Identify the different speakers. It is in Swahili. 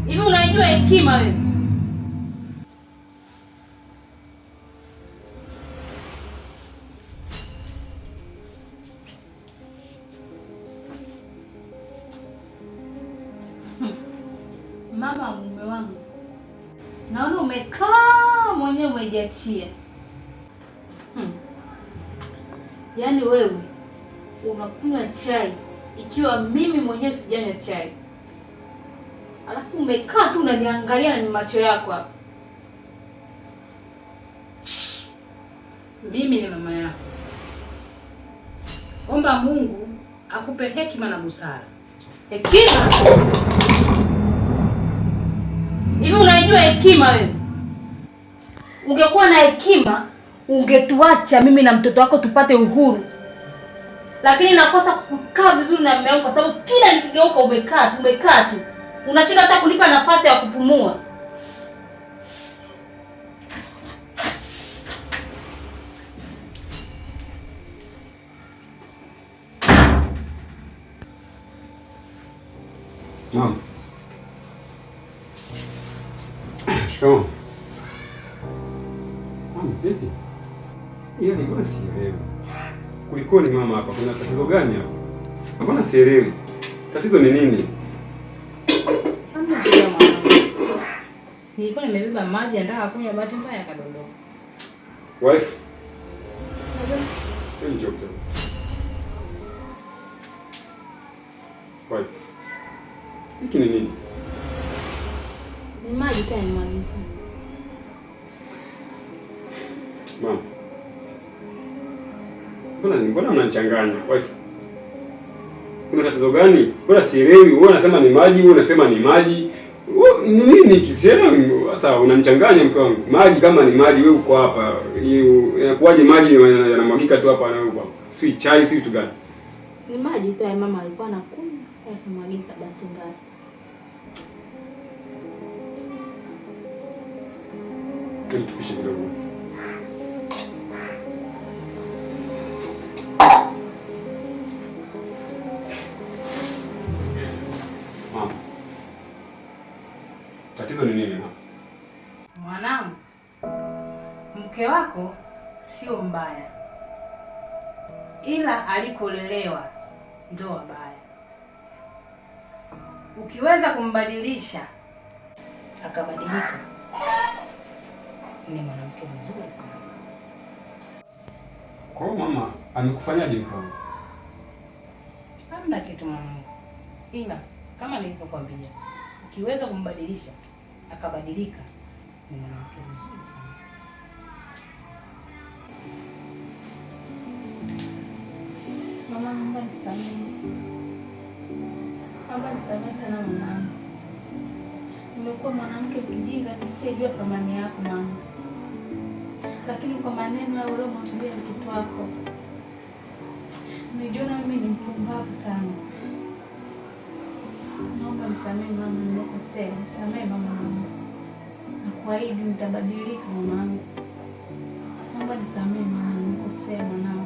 Speaker 1: Hivi unajua hekima wewe? Mama mume wangu, naona umekaa mwenyewe umejiachia. Yaani wewe unakunywa chai ikiwa mimi mwenyewe sijanywa chai, alafu umekaa tu unaniangalia na macho yako hapa.
Speaker 2: Mimi ni mama yako, omba Mungu akupe hekima na busara.
Speaker 1: Hekima? Hivi unajua hekima wewe? Ungekuwa na hekima ungetuacha mimi na mtoto wako tupate uhuru, lakini nakosa kukaa vizuri na mume wangu kwa sababu kila nikigeuka umekaa tu. Unashindwa hata kunipa nafasi ya kupumua.
Speaker 3: Mama. Shikamoo. Mama, vipi? Yaani mbona sielewi? Kulikoni mama hapa? Kuna tatizo gani hapa? Mbona sielewi? Tatizo ni nini?
Speaker 2: Nilikuwa nimebeba maji nataka kunywa, bahati mbaya yakadondoka.
Speaker 3: Wife. Njoo. Wife. Hiki ni nini?
Speaker 2: Ni maji tena, ni maji.
Speaker 3: Mama. Mbona mnanichanganya? Wife. Kuna tatizo gani? Mbona sielewi? Wewe unasema ni maji, wewe unasema ni maji. Ni nini kisiana? Sasa unanichanganya mke wangu. Maji kama ni maji, wewe uko hapa. Inakuwaje maji yanamwagika tu hapa na wewe hapa? Si chai, si kitu gani?
Speaker 2: Ni maji tu mama alikuwa anakunywa, yakamwagika bahati mbaya.
Speaker 3: Tupishe kidogo. Mama. Tatizo ni nini mama?
Speaker 2: Mwanangu, mke wako sio mbaya, ila alikolelewa ndio wabaya. Ukiweza kumbadilisha akabadilika, ni mwanamke mzuri sana.
Speaker 3: Kwa mama, amekufanyaje mke wangu?
Speaker 2: Hamna kitu mwanangu, ila kama nilivyokuambia, ukiweza kumbadilisha akabadilika, ni mwanamke mzuri sana.
Speaker 1: Mama, naomba nisamehe. Naomba nisamehe sana mwanangu. Nimekuwa mwanamke mjinga nisiyejua thamani yako mama. Lakini kwa maneno ya uliyomwambia mtoto wako, nimejiona mimi ni mpumbavu sana. Naomba nisamehe mama, nimekosea. Nisamehe mama wangu. Nakuahidi nitabadilika mama wangu. Naomba nisamehe mama, nimekosea mwanangu.